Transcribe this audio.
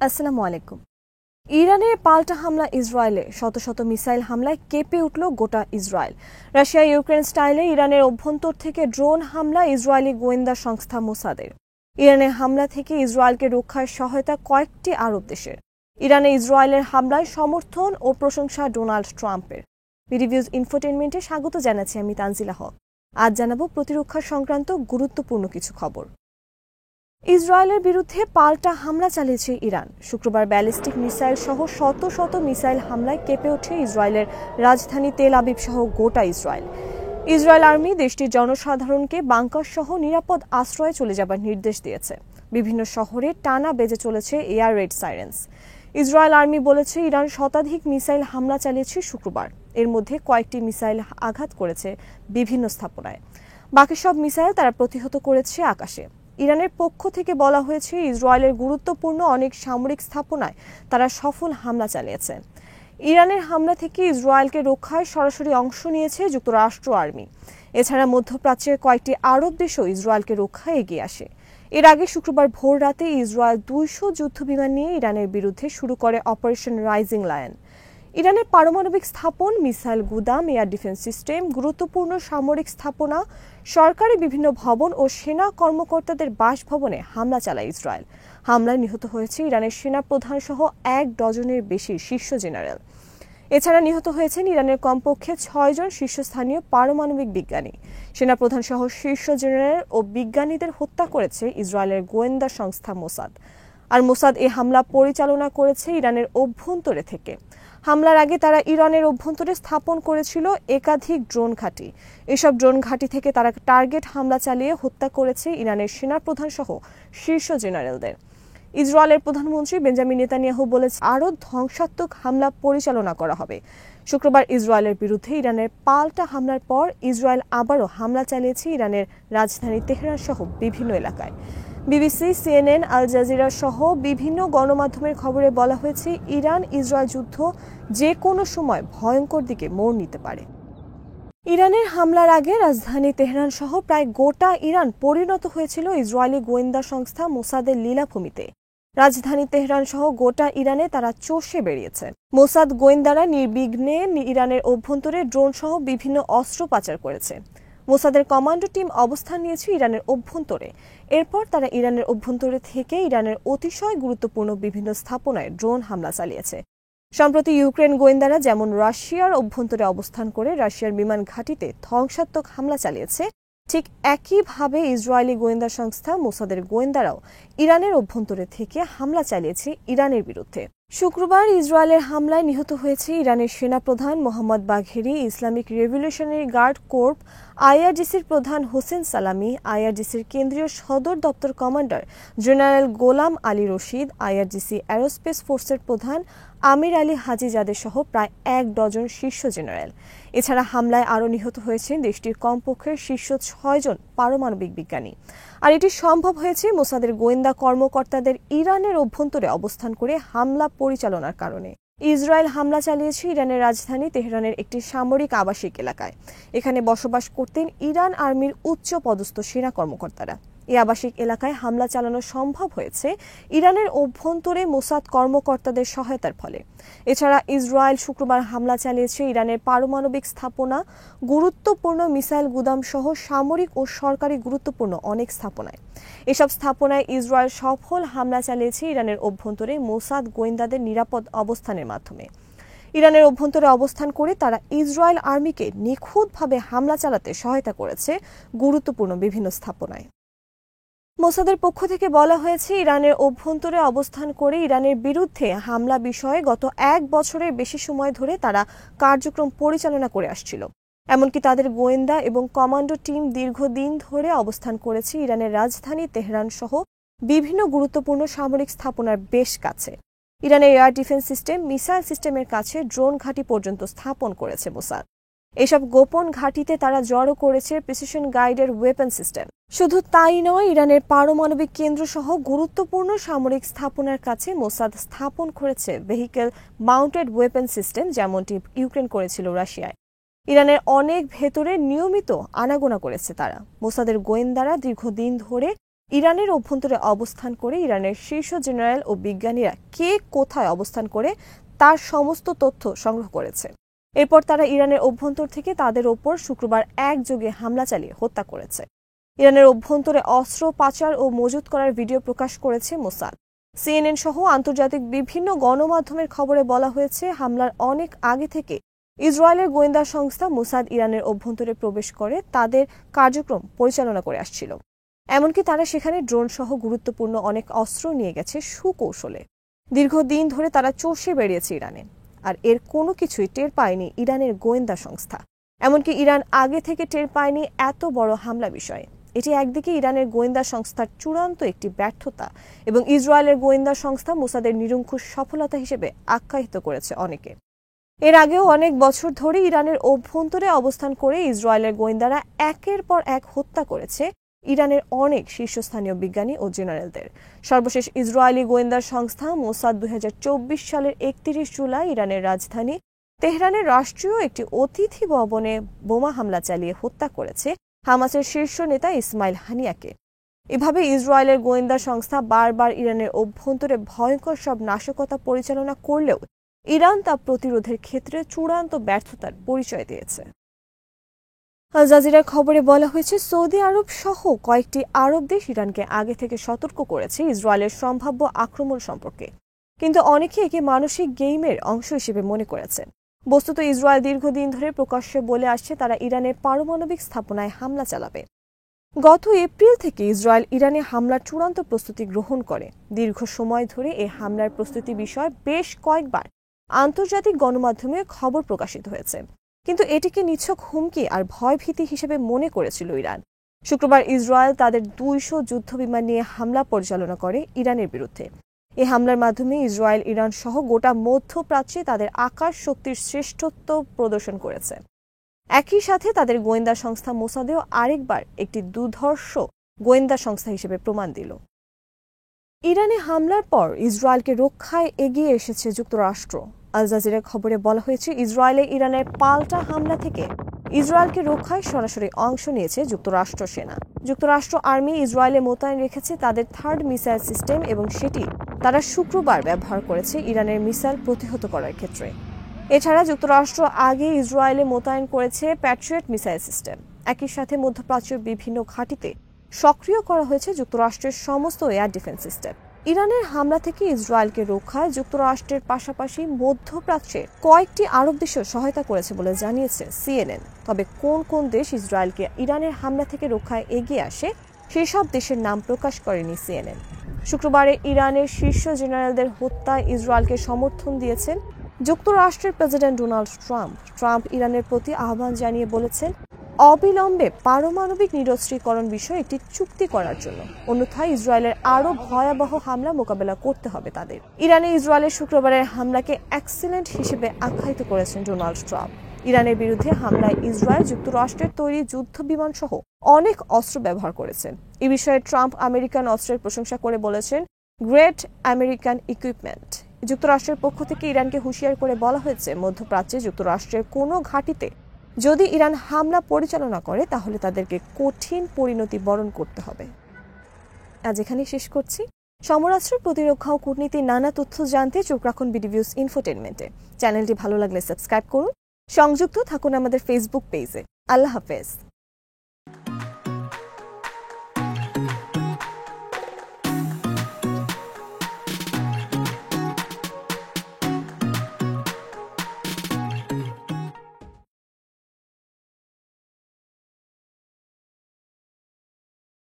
আসসালামু আলাইকুম। ইরানের পাল্টা হামলা ইসরায়েলে শত শত মিসাইল হামলায় কেঁপে উঠল গোটা ইসরায়েল। রাশিয়া ইউক্রেন স্টাইলে ইরানের অভ্যন্তর থেকে ড্রোন হামলা ইসরায়েলি গোয়েন্দা সংস্থা মোসাদের। ইরানের হামলা থেকে ইসরায়েলকে রক্ষায় সহায়তা কয়েকটি আরব দেশের। ইরানে ইসরায়েলের হামলায় সমর্থন ও প্রশংসা ডোনাল্ড ট্রাম্পের। বিডিভিউজ ইনফোটেইনমেন্টে স্বাগত জানাচ্ছি আমি তানজিলা হক। আজ জানাবো প্রতিরক্ষা সংক্রান্ত গুরুত্বপূর্ণ কিছু খবর। ইসরায়েলের বিরুদ্ধে পাল্টা হামলা চালিয়েছে ইরান। শুক্রবার ব্যালিস্টিক মিসাইল সহ শত শত মিসাইল হামলায় কেঁপে ওঠে ইসরায়েলের রাজধানী তেল আবিব সহ গোটা ইসরায়েল। ইসরায়েল আর্মি দেশটির জনসাধারণকে বাংকার সহ নিরাপদ আশ্রয়ে চলে যাবার নির্দেশ দিয়েছে। বিভিন্ন শহরে টানা বেজে চলেছে air red sirens. Israel army বলেছে ইরান শতাধিক মিসাইল হামলা চালিয়েছে শুক্রবার। এর মধ্যে কয়েকটি মিসাইল আঘাত করেছে বিভিন্ন স্থাপনায়। বাকি সব মিসাইল তারা প্রতিহত করেছে আকাশে। ইরানের পক্ষ থেকে বলা হয়েছে ইসরায়েলের গুরুত্বপূর্ণ অনেক সামরিক স্থাপনায় তারা সফল হামলা চালিয়েছে। ইরানের হামলা থেকে ইসরায়েলকে রক্ষায় সরাসরি অংশ নিয়েছে যুক্তরাষ্ট্র আর্মি। এছাড়া মধ্যপ্রাচ্যের কয়েকটি আরব দেশও ইসরায়েলকে রক্ষায় এগিয়ে আসে। এর আগে শুক্রবার ভোর রাতে ইসরায়েল 200 যুদ্ধবিমান নিয়ে ইরানের বিরুদ্ধে শুরু করে অপারেশন রাইজিং লায়ন। ইরানের পারমাণবিক স্থাপন, মিসাইল গুদাম, এয়ার ডিফেন্স সিস্টেম, গুরুত্বপূর্ণ সামরিক স্থাপনা, সরকারি বিভিন্ন ভবন ও সেনা কর্মকর্তাদের বাসভবনে হামলা চালায় ইসরায়েল। হামলায় নিহত হয়েছে ইরানের সেনা প্রধান সহ 1 ডজনের বেশি শীর্ষ জেনারেল। এছাড়া নিহত হয়েছেন ইরানের কমপক্ষে 6 জন শীর্ষস্থানীয় পারমাণবিক বিজ্ঞানী। সেনাপ্রধান সহ শীর্ষ জেনারেল ও বিজ্ঞানীদের হত্যা করেছে ইসরায়েলের গোয়েন্দা সংস্থা মোসাদ। আর মোসাদ এই হামলা পরিচালনা করেছে ইরানের অভ্যন্তরে থেকে। হামলার আগে তারা ইরানের অভ্যন্তরে স্থাপন করেছিল একাধিক ড্রোন ঘাঁটি। এসব ড্রোন ঘাঁটি থেকে তারা টার্গেট হামলা চালিয়ে হত্যা করেছে ইরানের সেনাপ্রধান সহ শীর্ষ জেনারেলদের। ইসরায়েলের প্রধানমন্ত্রী বেঞ্জামিন নেতানিয়াহু বলেছেন আরও ধ্বংসাত্মক হামলা পরিচালনা করা হবে। শুক্রবার ইসরায়েলের বিরুদ্ধে ইরানের পাল্টা হামলার পর ইসরায়েল আবারও হামলা চালিয়েছে ইরানের রাজধানী তেহরান সহ বিভিন্ন এলাকায়। বিবিসি, সিএনএন, আল জাজিরা সহ বিভিন্ন গণমাধ্যমের খবরে বলা হয়েছে ইরান ইসরায়েল যুদ্ধ যে কোনো সময় ভয়ঙ্কর দিকে মোড় নিতে পারে। ইরানের হামলার আগে রাজধানী তেহরান সহ প্রায় গোটা ইরান পরিণত হয়েছিল ইসরায়েলি গোয়েন্দা সংস্থা মোসাদের লীলাভূমিতে। রাজধানী তেহরান সহ গোটা ইরানে তারা চষে বেরিয়েছে। মোসাদ গোয়েন্দারা নির্বিঘ্নে ইরানের অভ্যন্তরে ড্রোন সহ বিভিন্ন অস্ত্র পাচার করেছে। মোসাদের কমান্ডো টিম অবস্থান নিয়েছে ইরানের অভ্যন্তরে। এরপর তারা ইরানের অভ্যন্তরে থেকে ইরানের অতিশয় গুরুত্বপূর্ণ বিভিন্ন স্থাপনায় ড্রোন হামলা চালিয়েছে। সম্প্রতি ইউক্রেন গোয়েন্দারা যেমন রাশিয়ার অভ্যন্তরে অবস্থান করে রাশিয়ার বিমান ঘাঁটিতে ধ্বংসাত্মক হামলা চালিয়েছে, ঠিক একইভাবে ইসরায়েলি গোয়েন্দা সংস্থা মোসাদের গোয়েন্দারাও ইরানের অভ্যন্তরে থেকে হামলা চালিয়েছে ইরানের বিরুদ্ধে। শুক্রবার ইসরায়েলের হামলায় নিহত হয়েছে ইরানের সেনাপ্রধান Mohammad Bagheri, Islamic Revolutionary Guard Corps, আইআরজিসির প্রধান হোসেন সালামি, আইআরজিসির কেন্দ্রীয় সদর দপ্তর commander general Gholam Ali Rashid, IRGC aerospace ফোর্সের প্রধান আমির আলী হাজিজাদে সহ প্রায় 1 ডজন শীর্ষ জেনারেল। এছাড়া হামলায় আরও নিহত হয়েছেন দেশটির কমপক্ষে শীর্ষ 6 জন পারমাণবিক বিজ্ঞানী। আর এটি সম্ভব হয়েছে মোসাদের গোয়েন্দা কর্মকর্তাদের ইরানের অভ্যন্তরে অবস্থান করে হামলা পরিচালনার কারণে। ইসরায়েল হামলা চালিয়েছে ইরানের রাজধানী তেহরানের একটি সামরিক আবাসিক এলাকায়। এখানে বসবাস করতেন ইরান আর্মির উচ্চ পদস্থ সেনা কর্মকর্তারা। এই আবাসিক এলাকায় হামলা চালানো সম্ভব হয়েছে ইরানের অভ্যন্তরে মোসাদ কর্মকর্তাদের সহায়তার ফলে। এছাড়া ইসরায়েল শুক্রবার হামলা চালিয়েছে ইরানের পারমাণবিক স্থাপনা, গুরুত্বপূর্ণ মিসাইল গুদাম সহ সামরিক ও সরকারি গুরুত্বপূর্ণ অনেক স্থাপনায়। এসব স্থাপনায় ইসরায়েল সফল হামলা চালিয়েছে ইরানের অভ্যন্তরে মোসাদ গোয়েন্দাদের নিরাপদ অবস্থানের মাধ্যমে। ইরানের অভ্যন্তরে অবস্থান করে তারা ইসরায়েল আর্মিকে নিখুঁতভাবে হামলা চালাতে সহায়তা করেছে গুরুত্বপূর্ণ বিভিন্ন স্থাপনায়। মোসাদের পক্ষ থেকে বলা হয়েছে ইরানের অভ্যন্তরে অবস্থান করে ইরানের বিরুদ্ধে হামলা বিষয়ে গত 1 বছরের বেশি সময় ধরে তারা কার্যক্রম পরিচালনা করে আসছিল। এমনকি তাদের গোয়েন্দা এবং কমান্ডো টিম দীর্ঘদিন ধরে অবস্থান করেছে ইরানের রাজধানী তেহরান সহ বিভিন্ন গুরুত্বপূর্ণ সামরিক স্থাপনার বেশ কাছে। ইরানের এয়ার ডিফেন্স সিস্টেম, মিসাইল সিস্টেমের কাছে ড্রোন ঘাঁটি পর্যন্ত স্থাপন করেছে মোসাদ। এসব গোপন ঘাঁটিতে তারা জড়ো করেছে প্রিসিশন গাইডেড ওয়েপন সিস্টেম। শুধু তাই নয়, ইরানের পারমাণবিক কেন্দ্র সহ গুরুত্বপূর্ণ সামরিক স্থাপনার কাছে মোসাদ স্থাপন করেছে ভেহিকেল মাউন্টেড ওয়েপন সিস্টেম, যেমনটি ইউক্রেন করেছিল রাশিয়ায়। ইরানের অনেক ভেতরে নিয়মিত আনাগোনা করেছে তারা। মোসাদের গোয়েন্দারা দীর্ঘদিন ধরে ইরানের অভ্যন্তরে অবস্থান করে ইরানের শীর্ষ জেনারেল ও বিজ্ঞানীরা কে কোথায় অবস্থান করে তার সমস্ত তথ্য সংগ্রহ করেছে। এরপর তারা ইরানের অভ্যন্তর থেকে তাদের ওপর শুক্রবার একযোগে হামলা চালিয়ে হত্যা করেছে। ইরানের অভ্যন্তরে অস্ত্র পাচার ও মজুত করার ভিডিও প্রকাশ করেছে মোসাদ। সিএনএন সহ আন্তর্জাতিক বিভিন্ন গণমাধ্যমের খবরে বলা হয়েছে, হামলার অনেক আগে থেকে ইসরায়েলের গোয়েন্দা সংস্থা মোসাদ ইরানের অভ্যন্তরে প্রবেশ করে তাদের কার্যক্রম পরিচালনা করে আসছিল। এমনকি তারা সেখানে ড্রোন সহ গুরুত্বপূর্ণ অনেক অস্ত্র নিয়ে গেছে সুকৌশলে। দীর্ঘদিন ধরে তারা চষে বেরিয়েছে ইরানে, আর এর কোনো কিছুই টের পায়নি ইরানের গোয়েন্দা সংস্থা। এমনকি ইরান আগে থেকে টের পায়নি এত বড় হামলা বিষয়ে। এটি একদিকে ইরানের গোয়েন্দা সংস্থার চূড়ান্ত একটি ব্যর্থতা এবং ইসরায়েলের গোয়েন্দা সংস্থা মোসাদের নিরঙ্কুশ সফলতা হিসেবে আখ্যায়িত করেছে অনেকে। এর আগেও অনেক বছর ধরে ইরানের অভ্যন্তরে অবস্থান করে ইসরায়েলের গোয়েন্দারা একের পর এক হত্যা করেছে ইরানের অনেক শীর্ষস্থানীয় বিজ্ঞানী ও জেনারেলদের। সর্বশেষ ইসরায়েলি গোয়েন্দা সংস্থা মোসাদ 2024 সালের 31 জুলাই ইরানের রাজধানী তেহরানের রাষ্ট্রীয় একটি অতিথি ভবনে বোমা হামলা চালিয়ে হত্যা করেছে হামাসের শীর্ষ নেতা ইসমাইল হানিয়াকে। এভাবে ইসরায়েলের গোয়েন্দা সংস্থা বারবার ইরানের অভ্যন্তরে ভয়ঙ্কর সব নাশকতা পরিচালনা করলেও ইরান তা প্রতিরোধের ক্ষেত্রে চূড়ান্ত ব্যর্থতার পরিচয় দিয়েছে। আল জাজিরার খবরে বলা হয়েছে, সৌদি আরব সহ কয়েকটি আরব দেশ ইরানকে আগে থেকে সতর্ক করেছে ইসরায়েলের সম্ভাব্য আক্রমণ সম্পর্কে, কিন্তু অনেকে একে মানসিক গেইমের অংশ হিসেবে মনে করেছেন। বস্তুত ইসরায়েল দীর্ঘদিন ধরে প্রকাশ্যে বলে আসছে তারা ইরানের পারমাণবিক স্থাপনায় হামলা চালাবে। গত এপ্রিল থেকে ইসরায়েল ইরানে হামলার চূড়ান্ত প্রস্তুতি গ্রহণ করে। দীর্ঘ সময় ধরে এই হামলার প্রস্তুতি বিষয়ে বেশ কয়েকবার আন্তর্জাতিক গণমাধ্যমে খবর প্রকাশিত হয়েছে, কিন্তু এটিকে নিছক হুমকি আর ভয়ভীতি হিসেবে মনে করেছিল ইরান। শুক্রবার ইসরায়েল তাদের 200 যুদ্ধবিমান নিয়ে হামলা পরিচালনা করে ইরানের বিরুদ্ধে। এই হামলার মাধ্যমে ইসরায়েল ইরান সহ গোটা মধ্যপ্রাচ্যে তাদের আকাশ শক্তির শ্রেষ্ঠত্ব প্রদর্শন করেছে। একই সাথে তাদের গোয়েন্দা সংস্থা মোসাদেও আরেকবার একটি দুর্ধর্ষ গোয়েন্দা সংস্থা হিসেবে প্রমাণ দিল। ইরানে হামলার পর ইসরায়েলকে রক্ষায় এগিয়ে এসেছে যুক্তরাষ্ট্র। আল জাজিরার খবরে বলা হয়েছে, ইসরায়েলে ইরানের পাল্টা হামলা থেকে ইসরায়েলকে রক্ষায় সরাসরি অংশ নিয়েছে যুক্তরাষ্ট্র সেনা। যুক্তরাষ্ট্র আর্মি ইসরায়েলে মোতায়েন রেখেছে তাদের থার্ড মিসাইল সিস্টেম এবং সেটি তারা শুক্রবার ব্যবহার করেছে ইরানের মিসাইল প্রতিহত করার ক্ষেত্রে। এছাড়া যুক্তরাষ্ট্র আগে ইসরায়েলে মোতায়েন করেছে প্যাট্রিয়ট মিসাইল সিস্টেম। একই সাথে মধ্যপ্রাচ্যের বিভিন্ন ঘাঁটিতে সক্রিয় করা হয়েছে যুক্তরাষ্ট্রের সমস্ত এয়ার ডিফেন্স সিস্টেম। ইরানের হামলা থেকে ইসরায়েলকে রক্ষায় যুক্তরাষ্ট্রের পাশাপাশি মধ্যপ্রাচ্যে কয়েকটি আরব দেশও সহায়তা করেছে বলে জানিয়েছে সিএনএন। তবে কোন কোন দেশ ইসরায়েলকে ইরানের হামলা থেকে রক্ষায় এগিয়ে আসে সেসব দেশের নাম প্রকাশ করেনি সিএনএন। শুক্রবারে ইরানের শীর্ষ জেনারেলদের হত্যায় ইসরায়েলকে সমর্থন দিয়েছেন যুক্তরাষ্ট্রের প্রেসিডেন্ট ডোনাল্ড ট্রাম্প। ট্রাম্প ইরানের প্রতি আহ্বান জানিয়ে বলেছেন, অবিলম্বে পারমাণবিক নিরস্ত্রীকরণ বিষয়ে একটি চুক্তি করার জন্য, অন্যথায় ইসরায়েলের আরও ভয়াবহ হামলা মোকাবেলা করতে হবে তাদের। ইরানে ইসরায়েলের শুক্রবারের হামলাকে এক্সিলেন্ট হিসেবে আখ্যায়িত করেছেন ডোনাল্ড ট্রাম্প। ইরানের বিরুদ্ধে হামলায় ইসরায়েল যুক্তরাষ্ট্রের তৈরি যুদ্ধ বিমান সহ অনেক অস্ত্র ব্যবহার করেছেন। এ বিষয়ে ট্রাম্প আমেরিকান অস্ত্রের প্রশংসা করে বলেছেন, গ্রেট আমেরিকান ইকুইপমেন্ট। যুক্তরাষ্ট্রের পক্ষ থেকে ইরানকে হুঁশিয়ার করে বলা হয়েছে, মধ্যপ্রাচ্যে যুক্তরাষ্ট্রের কোনো ঘাঁটিতে যদি ইরান হামলা পরিচালনা করে তাহলে তাদেরকে কঠিন পরিণতি বরণ করতে হবে। আজ এখানেই শেষ করছি। সমরাস্ত্র, প্রতিরক্ষা ও কূটনীতির নানা তথ্য জানতে চোখ রাখুন বিডিভিউজ ইনফোটেনমেন্টে। চ্যানেলটি ভালো লাগলে সাবস্ক্রাইব করুন। সংযুক্ত থাকুন আমাদের ফেসবুক পেজে। আল্লাহ হাফেজ।